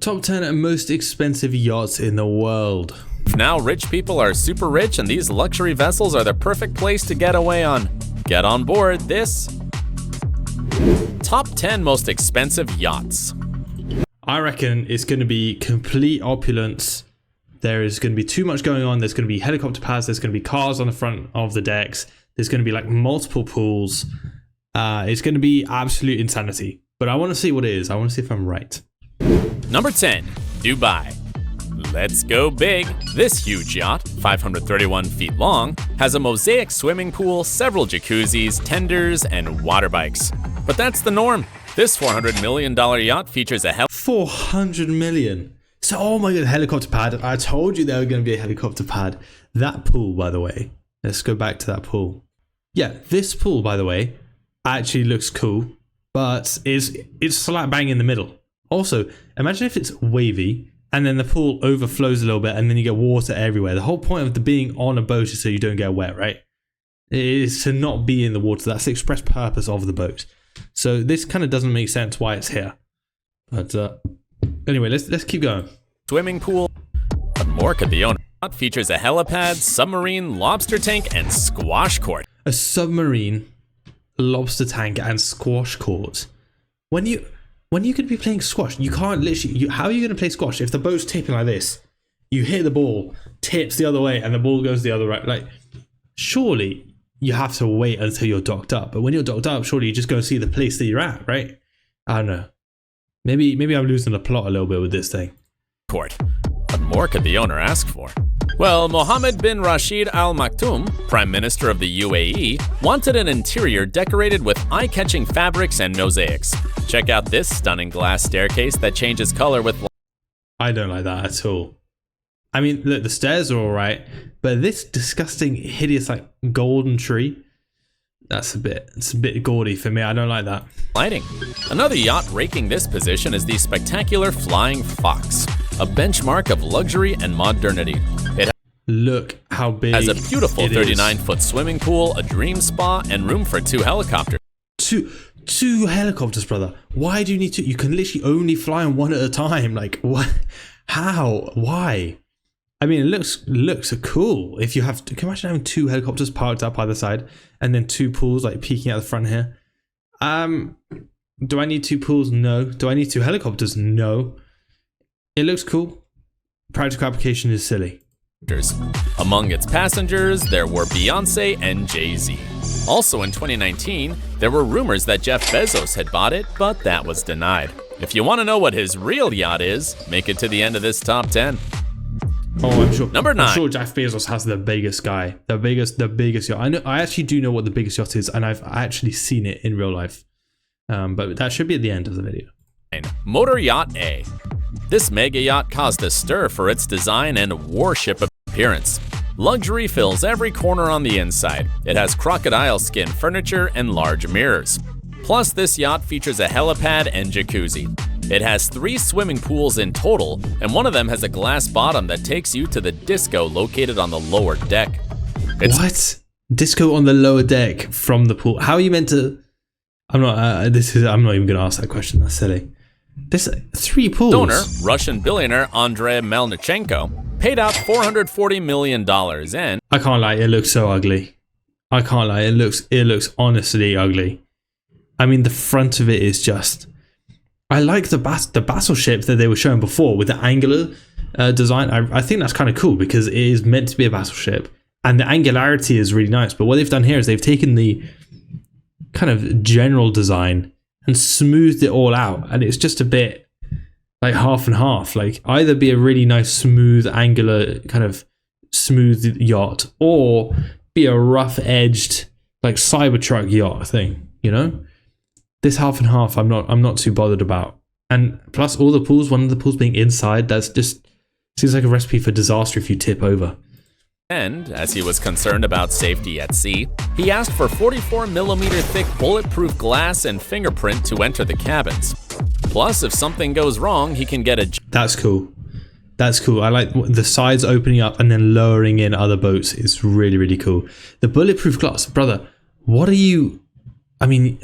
Top 10 most expensive yachts in the world. Now rich people are super rich and these luxury vessels are the perfect place to get away on. Get on board this Top 10 most expensive yachts. I reckon it's going to be complete opulence. There is going to be too much going on. There's going to be helicopter pads. There's going to be cars on the front of the decks. There's going to be like multiple pools. It's going to be absolute insanity. But I want to see what it is. I want to see if I'm right. Number 10, Dubai. Let's go big. This huge yacht, 531 feet long, has a mosaic swimming pool, several jacuzzis, tenders, and water bikes. But that's the norm. This $400 million yacht features a 400 million. So, oh my god, helicopter pad. I told you there were going to be a helicopter pad. That pool, by the way. Let's go back to that pool. Yeah, this pool, by the way, actually looks cool, but it's slap bang in the middle. Also, imagine if it's wavy and then the pool overflows a little bit and then you get water everywhere. The whole point of the being on a boat is so you don't get wet, right? It is to not be in the water. That's the express purpose of the boat. So this kind of doesn't make sense why it's here. But anyway, let's keep going. Swimming pool. What more could the owner? It features a helipad, submarine, lobster tank, and squash court. A submarine, lobster tank, and squash court. When you could be playing squash, you can't literally. How are you going to play squash if the boat's tipping like this? You hit the ball, tips the other way, and the ball goes the other way. Like, surely you have to wait until you're docked up. But when you're docked up, surely you just go see the place that you're at, right? I don't know. Maybe I'm losing the plot a little bit with this thing. Court. What more could the owner ask for? Well, Mohammed bin Rashid Al Maktoum, Prime Minister of the UAE, wanted an interior decorated with eye-catching fabrics and mosaics. Check out this stunning glass staircase that changes color with... I don't like that at all. I mean, look, the stairs are alright, but this disgusting, hideous, like, golden tree, it's a bit gaudy for me. I don't like that. Lighting. Another yacht raking this position is the spectacular Flying Fox, a benchmark of luxury and modernity. Look how big has a beautiful 39-foot swimming pool, a dream spa, and room for 2 helicopters. Two helicopters, brother. Why do you need 2? You can literally only fly on one at a time. Like, what? How? Why? I mean, it looks cool. If you have, can you imagine having 2 helicopters parked up either side, and then 2 pools like peeking out the front here? Do I need 2 pools? No. Do I need 2 helicopters? No. It looks cool. Practical application is silly. Among its passengers, there were Beyonce and Jay-Z. Also in 2019, there were rumors that Jeff Bezos had bought it, but that was denied. If you want to know what his real yacht is, make it to the end of this top 10. Oh, I'm sure. Number 9. I'm sure Jeff Bezos has the biggest guy, the biggest yacht. I actually do know what the biggest yacht is, and I've actually seen it in real life. But that should be at the end of the video. Motor Yacht A. This mega yacht caused a stir for its design and warship appearance. Luxury fills every corner on the inside. It has crocodile skin furniture and large mirrors. Plus, this yacht features a helipad and jacuzzi. It has 3 swimming pools in total, and one of them has a glass bottom that takes you to the disco located on the lower deck. What? Disco on the lower deck from the pool? How are you meant to? I'm not even going to ask that question. That's silly. There's 3 pools. Donor, Russian billionaire Andrei Melnichenko, paid out $440 million and... I can't lie, it looks so ugly. I can't lie, it looks honestly ugly. I mean, the front of it is just... I like the battleship that they were showing before with the angular design. I think that's kind of cool because it is meant to be a battleship and the angularity is really nice. But what they've done here is they've taken the kind of general design and smoothed it all out, and it's just a bit like half and half. Like, either be a really nice smooth angular kind of smooth yacht or be a rough edged like Cybertruck yacht thing, you know? This half and half I'm not too bothered about. And plus all the pools, one of the pools being inside, that's just seems like a recipe for disaster if you tip over. And, as he was concerned about safety at sea, he asked for 44mm thick bulletproof glass and fingerprint to enter the cabins. Plus, if something goes wrong, he can get a... That's cool. That's cool. I like the sides opening up and then lowering in other boats. It's really, really cool. The bulletproof glass, brother, what are you... I mean,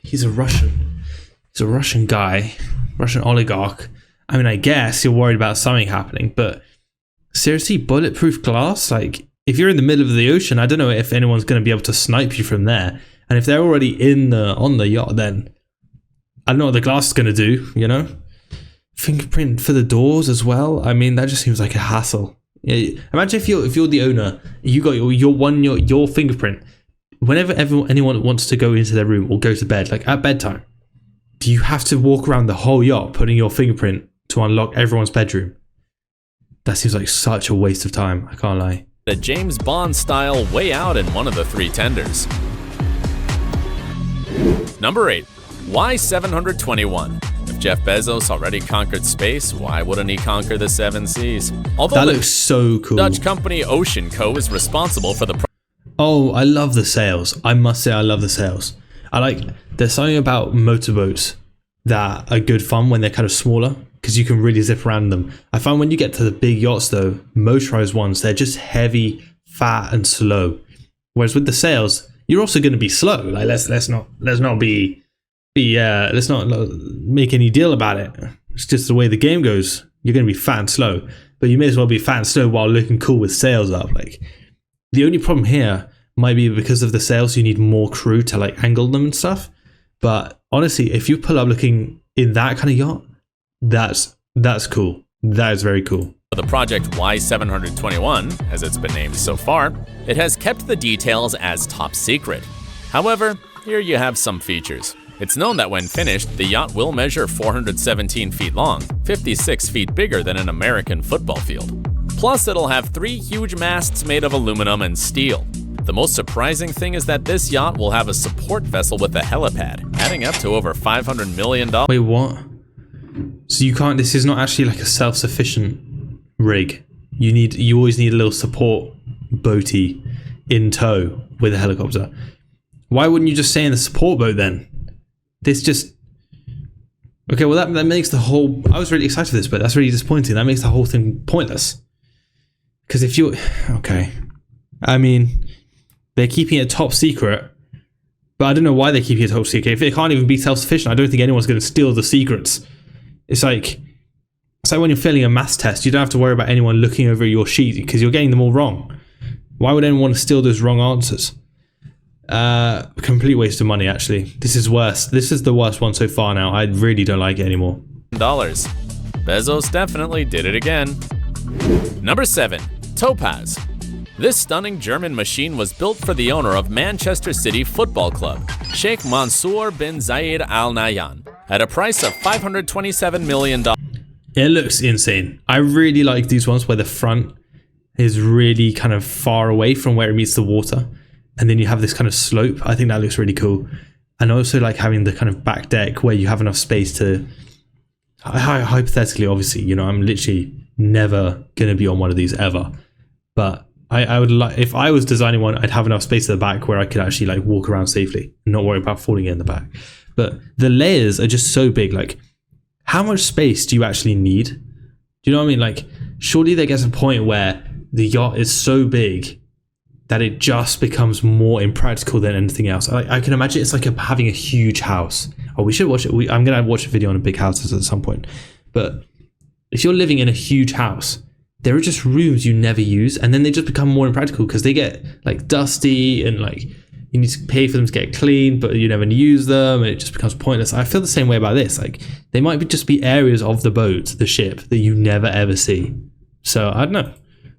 he's a Russian guy, Russian oligarch. I mean, I guess you're worried about something happening, but seriously, bulletproof glass? Like, if you're in the middle of the ocean, I don't know if anyone's going to be able to snipe you from there. And if they're already on the yacht, then I don't know what the glass is going to do, you know? Fingerprint for the doors as well. I mean, that just seems like a hassle. Yeah, imagine if you're the owner, you got your fingerprint. Whenever anyone wants to go into their room or go to bed, like at bedtime, do you have to walk around the whole yacht putting your fingerprint to unlock everyone's bedroom? That seems like such a waste of time. I can't lie. A James Bond style way out in one of the 3 tenders. Number 8. Y721. If Jeff Bezos already conquered space, why wouldn't he conquer the 7 seas? Although that looks so cool. Dutch company Ocean Co. is responsible for the Oh, I love the sails. I must say I love the sails. There's something about motorboats that are good fun when they're kind of smaller, because you can really zip around them. I find when you get to the big yachts though, motorized ones, they're just heavy, fat and slow. Whereas with the sails, you're also going to be slow. Like let's not make any deal about it. It's just the way the game goes. You're going to be fat and slow, but you may as well be fat and slow while looking cool with sails up. Like, the only problem here might be because of the sails, you need more crew to like angle them and stuff. But honestly, if you pull up looking in that kind of yacht, that's cool. That is very cool. For the project Y721, as it's been named so far, it has kept the details as top secret. However, here you have some features. It's known that when finished, the yacht will measure 417 feet long, 56 feet bigger than an American football field. Plus, it'll have 3 huge masts made of aluminum and steel. The most surprising thing is that this yacht will have a support vessel with a helipad, adding up to over $500 million. Wait, what? So this is not actually like a self-sufficient rig. You always need a little support boaty in tow with a helicopter. Why wouldn't you just stay in the support boat then? Okay, well that makes the whole... I was really excited for this, but that's really disappointing. That makes the whole thing pointless. Because if you... Okay. I mean, they're keeping it top secret, but I don't know why they're keeping it top secret. If it can't even be self-sufficient, I don't think anyone's going to steal the secrets. It's like when you're failing a maths test, you don't have to worry about anyone looking over your sheet because you're getting them all wrong. Why would anyone want to steal those wrong answers? Complete waste of money, actually. This is worse. This is the worst one so far now. I really don't like it anymore. Bezos definitely did it again. Number 7. Topaz. This stunning German machine was built for the owner of Manchester City Football Club, Sheikh Mansour bin Zayed Al Nahyan, at a price of $527 million. It looks insane. I really like these ones where the front is really kind of far away from where it meets the water. And then you have this kind of slope. I think that looks really cool. And also like having the kind of back deck where you have enough space to... Hypothetically, obviously, you know, I'm literally never going to be on one of these ever. But I would like... If I was designing one, I'd have enough space at the back where I could actually like walk around safely and not worry about falling in the back. But the layers are just so big. Like, how much space do you actually need? Do you know what I mean? Like, surely there gets a point where the yacht is so big that it just becomes more impractical than anything else. I can imagine it's like having a huge house. Oh, we should watch it. I'm going to watch a video on big houses at some point. But if you're living in a huge house, there are just rooms you never use, and then they just become more impractical because they get like dusty and like you need to pay for them to get clean, but you never use them, and it just becomes pointless. I feel the same way about this. Like, they might just be areas of the boat, the ship, that you never ever see. So I don't know.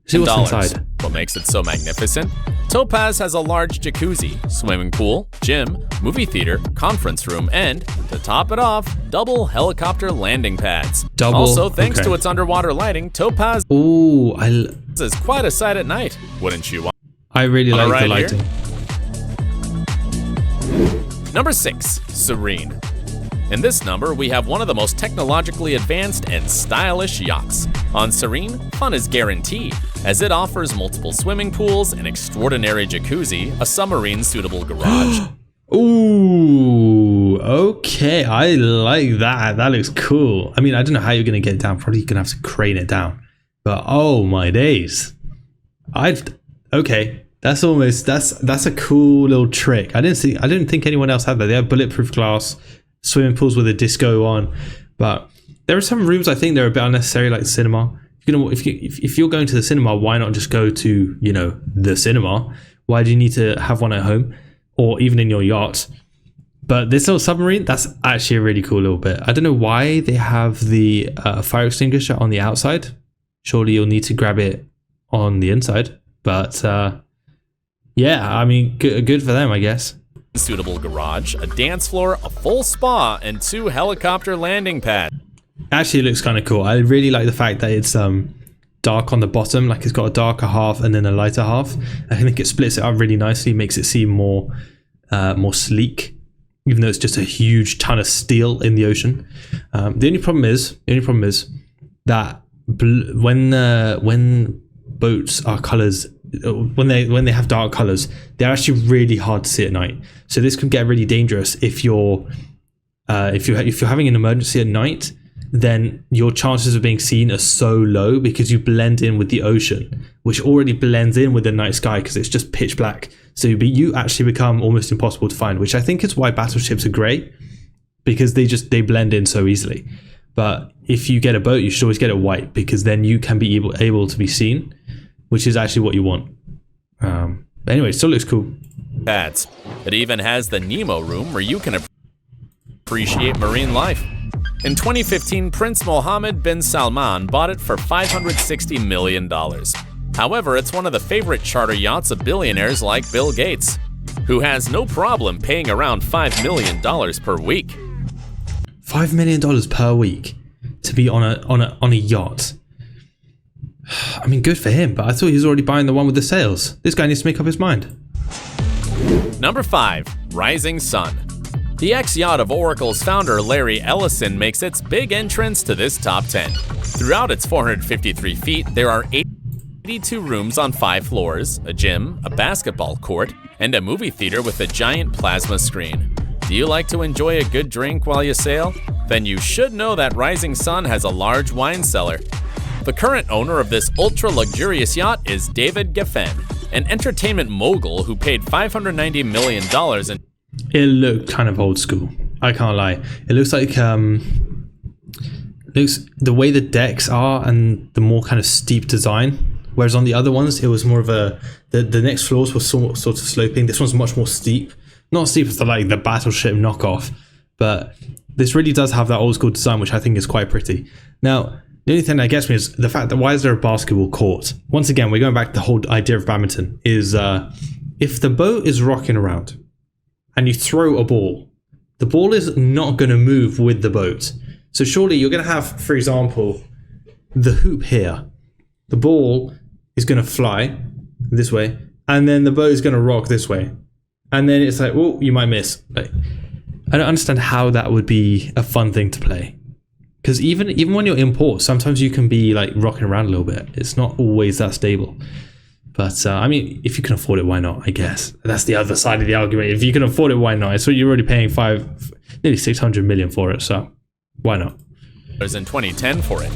See what's inside. What makes it so magnificent? Topaz has a large jacuzzi, swimming pool, gym, movie theater, conference room, and, to top it off, double helicopter landing pads. Also, thanks to its underwater lighting, Topaz is quite a sight at night, wouldn't you want? I really like the lighting. Number 6. Serene. In this number, we have one of the most technologically advanced and stylish yachts. On Serene, fun is guaranteed, as it offers multiple swimming pools, an extraordinary jacuzzi, a submarine-suitable garage. Ooh, okay, I like that. That looks cool. I mean, I don't know how you're going to get it down. Probably going to have to crane it down. But oh my days. Okay, that's a cool little trick. I didn't think anyone else had that. They have bulletproof glass, swimming pools with a disco on, but There are some rooms I think they're a bit unnecessary, like the cinema. If you're going to the cinema, why not just go to, you know, the cinema? Why do you need to have one at home or even in your yacht? But this little submarine, that's actually a really cool little bit. I don't know why they have the fire extinguisher on the outside. Surely you'll need to grab it on the inside. But yeah, I mean, good for them, I guess. Suitable garage, a dance floor, a full spa, and 2 helicopter landing pads. Actually, it looks kind of cool. I really like the fact that it's dark on the bottom, like it's got a darker half and then a lighter half. I think it splits it up really nicely, makes it seem more sleek, even though it's just a huge ton of steel in the ocean. The only problem is that when boats are colors, when they have dark colors, they're actually really hard to see at night. So this could get really dangerous if you're having an emergency at night. Then your chances of being seen are so low because you blend in with the ocean, which already blends in with the night sky because it's just pitch black. So you actually become almost impossible to find, which I think is why battleships are great, because they blend in so easily. But if you get a boat, you should always get it white, because then you can be able to be seen, which is actually what you want. But anyway, it still looks cool. Pads. It even has the Nemo room where you can appreciate marine life. In 2015, Prince Mohammed bin Salman bought it for $560 million. However, it's one of the favorite charter yachts of billionaires like Bill Gates, who has no problem paying around $5 million per week. $5 million per week to be on a yacht. I mean, good for him, but I thought he was already buying the one with the sails. This guy needs to make up his mind. Number 5. Rising Sun. The ex-yacht of Oracle's founder Larry Ellison makes its big entrance to this top 10. Throughout its 453 feet, there are 82 rooms on 5 floors, a gym, a basketball court, and a movie theater with a giant plasma screen. Do you like to enjoy a good drink while you sail? Then you should know that Rising Sun has a large wine cellar. The current owner of this ultra-luxurious yacht is David Geffen, an entertainment mogul who paid $590 million in... It looked kind of old school, I can't lie. It looks like looks the way the decks are and the more kind of steep design, whereas on the other ones it was more of the next floors were sort of sloping. This one's much more steep. Not steep as like the battleship knockoff, but this really does have that old school design, which I think is quite pretty. Now, the only thing that gets me is the fact that why is there a basketball court? Once again, we're going back to the whole idea of badminton, is if the boat is rocking around and you throw a ball, the ball is not going to move with the boat. So surely you're going to have, for example, the hoop here. The ball is going to fly this way, and then the boat is going to rock this way. And then it's like, oh, you might miss. Like, I don't understand how that would be a fun thing to play. Because even when you're in port, sometimes you can be like rocking around a little bit. It's not always that stable. But I mean, if you can afford it, why not? I guess that's the other side of the argument. If you can afford it, why not? It's what you're already paying nearly 600 million for it, so why not? There's in 2010 for it.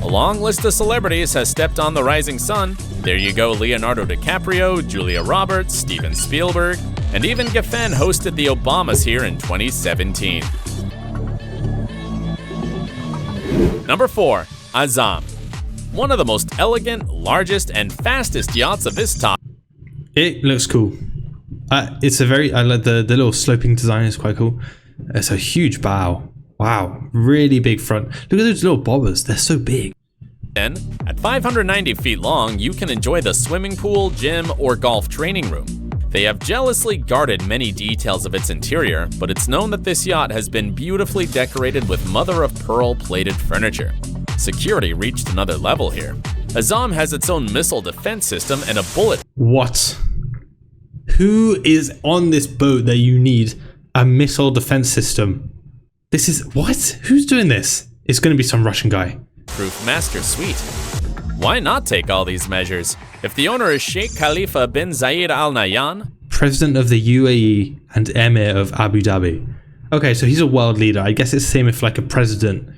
A long list of celebrities has stepped on the Rising Sun. There you go, Leonardo DiCaprio, Julia Roberts, Steven Spielberg, and even Geffen hosted the Obamas here in 2017. Number 4. Azam. One of the most elegant, largest, and fastest yachts of this top. It looks cool. It's a very, I like the little sloping design is quite cool. It's a huge bow. Wow, really big front. Look at those little bobbers, they're so big. Then, at 590 feet long, you can enjoy the swimming pool, gym, or golf training room. They have jealously guarded many details of its interior, but it's known that this yacht has been beautifully decorated with mother-of-pearl plated furniture. Security reached another level here. Azam has its own missile defense system and a bullet. What? Who is on this boat that you need a missile defense system? This is what? Who's doing this? It's going to be some Russian guy. Proof master suite. Why not take all these measures? If the owner is Sheikh Khalifa bin Zayed Al Nahyan, president of the UAE and Emir of Abu Dhabi. Okay, so he's a world leader. I guess it's the same if like a president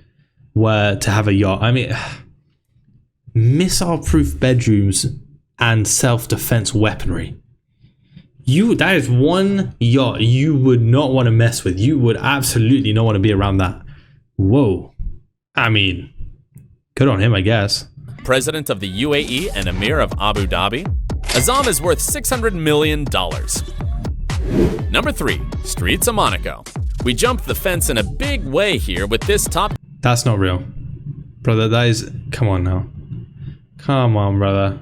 were to have a yacht. I mean, missile-proof bedrooms and self-defense weaponry. That is one yacht you would not want to mess with. You would absolutely not want to be around that. Whoa. I mean, good on him, I guess. President of the UAE and Emir of Abu Dhabi, Azam is worth $600 million. Number 3. Streets of Monaco. We jumped the fence in a big way here with this top. That's not real. Brother, that is... Come on now. Come on, brother.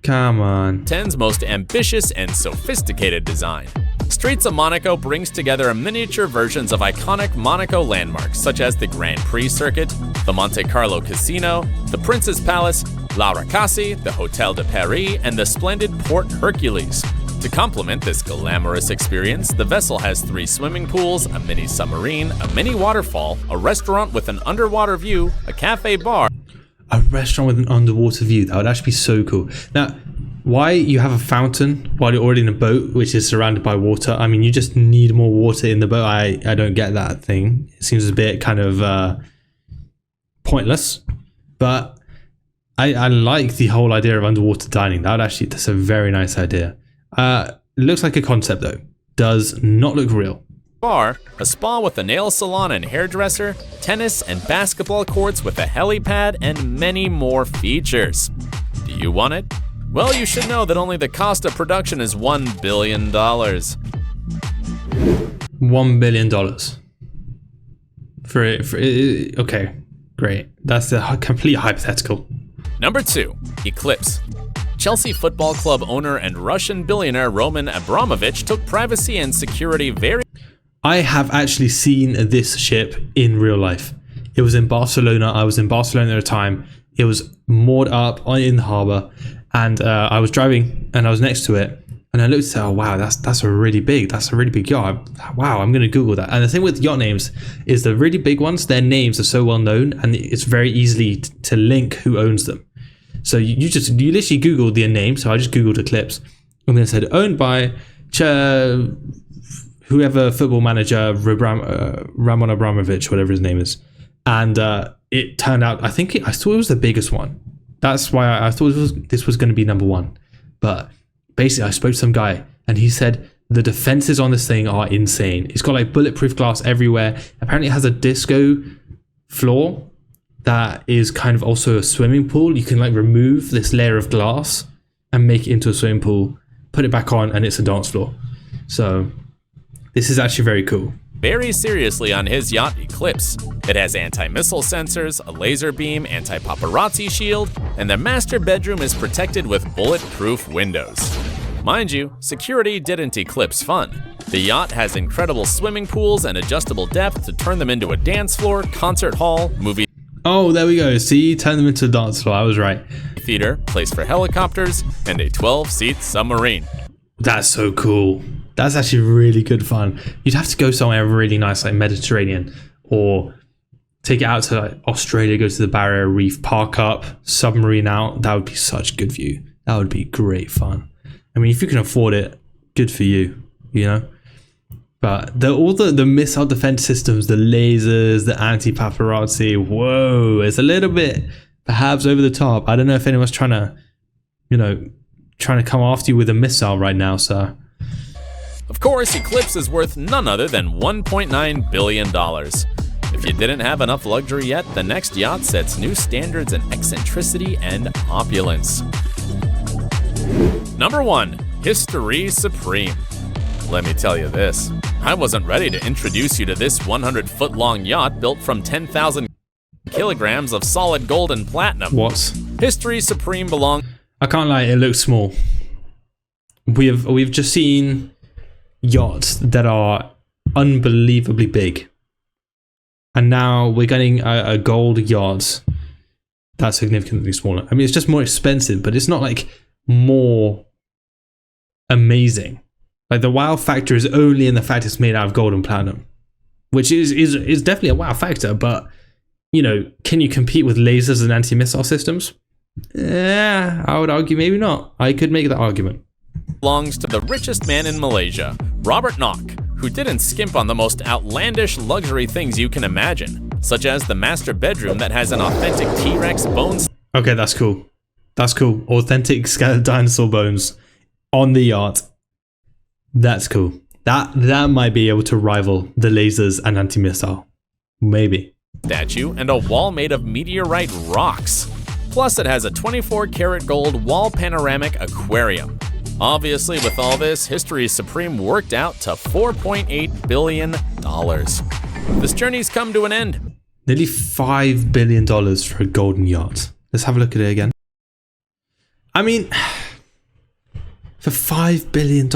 Come on. 10's most ambitious and sophisticated design. Streets of Monaco brings together miniature versions of iconic Monaco landmarks such as the Grand Prix Circuit, the Monte Carlo Casino, the Prince's Palace, La Ricassi, the Hotel de Paris, and the splendid Port Hercules. To complement this glamorous experience, the vessel has 3 swimming pools, a mini submarine, a mini waterfall, a restaurant with an underwater view, a cafe bar. A restaurant with an underwater view. That would actually be so cool. Now, why you have a fountain while you're already in a boat which is surrounded by water? I mean, you just need more water in the boat. I don't get that thing. It seems a bit kind of pointless. But I like the whole idea of underwater dining. That's a very nice idea. Looks like a concept though. Does not look real. Bar, a spa with a nail salon and hairdresser, tennis and basketball courts with a helipad, and many more features. Do you want it? Well, you should know that only the cost of production is $1 billion. $1 billion. Okay, great. That's a complete hypothetical. Number 2, Eclipse. Chelsea Football Club owner and Russian billionaire Roman Abramovich took privacy and security very... I have actually seen this ship in real life. It was in Barcelona. I was in Barcelona at the time. It was moored up in the harbour, and I was driving, and I was next to it, and I looked and said, "Oh wow, that's a really big yacht. Wow, I'm going to Google that." And the thing with yacht names is the really big ones, their names are so well known, and it's very easily to link who owns them. So you literally Google their name. So I just Googled Eclipse, and then it said owned by whoever football manager, Roman Abramovich, whatever his name is. And it turned out, I thought it was the biggest one. That's why I thought this was going to be number 1. But basically, I spoke to some guy, and he said the defenses on this thing are insane. It's got like bulletproof glass everywhere. Apparently, it has a disco floor that is kind of also a swimming pool. You can like remove this layer of glass and make it into a swimming pool, put it back on, and it's a dance floor. So this is actually very cool. Very seriously on his yacht Eclipse. It has anti-missile sensors, a laser beam, anti-paparazzi shield, and the master bedroom is protected with bulletproof windows. Mind you, security didn't eclipse fun. The yacht has incredible swimming pools and adjustable depth to turn them into a dance floor, concert hall, movie Oh, there we go. See, turn them into a dance floor. I was right. theater, place for helicopters, and a 12-seat submarine. That's so cool. That's actually really good fun. You'd have to go somewhere really nice, like Mediterranean, or take it out to like Australia, go to the Barrier Reef, park up, submarine out. That would be such a good view. That would be great fun. I mean, if you can afford it, good for you, you know? But all the missile defense systems, the lasers, the anti-paparazzi, whoa, it's a little bit perhaps over the top. I don't know if anyone's trying to come after you with a missile right now, sir. Of course, Eclipse is worth none other than $1.9 billion. If you didn't have enough luxury yet, the next yacht sets new standards in eccentricity and opulence. Number 1, History Supreme. Let me tell you this, I wasn't ready to introduce you to this 100-foot-long yacht built from 10,000 kilograms of solid gold and platinum. What? History Supreme belongs... I can't lie, it looks small. We've just seen yachts that are unbelievably big. And now we're getting a gold yacht that's significantly smaller. I mean, it's just more expensive, but it's not like more amazing. Like the wow factor is only in the fact it's made out of gold and platinum, which is definitely a wow factor. But you know, can you compete with lasers and anti-missile systems? Yeah, I would argue maybe not. I could make that argument. Belongs to the richest man in Malaysia, Robert Knock, who didn't skimp on the most outlandish luxury things you can imagine, such as the master bedroom that has an authentic T-Rex bones. Okay, that's cool. That's cool. Authentic scattered dinosaur bones on the yacht. That's cool. That might be able to rival the lasers and anti-missile. Maybe. statue, and a wall made of meteorite rocks. Plus, it has a 24-karat gold wall panoramic aquarium. Obviously, with all this, History's Supreme worked out to $4.8 billion. This journey's come to an end. Nearly $5 billion for a golden yacht. Let's have a look at it again. I mean, for $5 billion,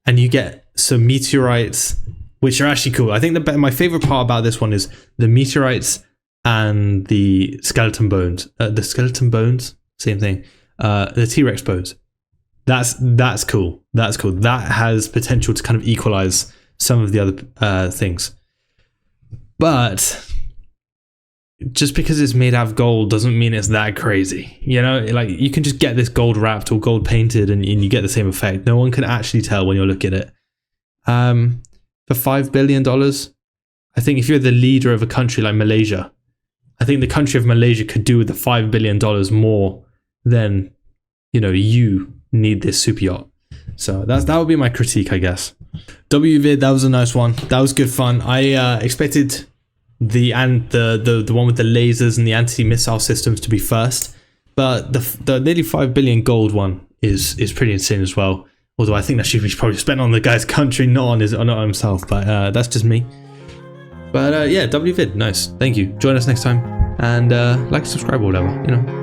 and you get some meteorites, which are actually cool. I think my favorite part about this one is the meteorites and the skeleton bones. The skeleton bones, same thing. The T-Rex bones. That's cool. That's cool. That has potential to kind of equalize some of the other things. But just because it's made out of gold doesn't mean it's that crazy. You know, like you can just get this gold wrapped or gold painted and you get the same effect. No one can actually tell when you look at it. For $5 billion, I think if you're the leader of a country like Malaysia, I think the country of Malaysia could do with the $5 billion more than, you need this super yacht. So that would be my critique, I guess. WVid, that was a nice one. That was good fun. I expected the one with the lasers and the anti-missile systems to be first, but the nearly 5 billion gold one is pretty insane as well. Although I think that should be probably spent on the guy's country, not on himself. But that's just me. But yeah, WVid, nice. Thank you. Join us next time and like, subscribe or whatever.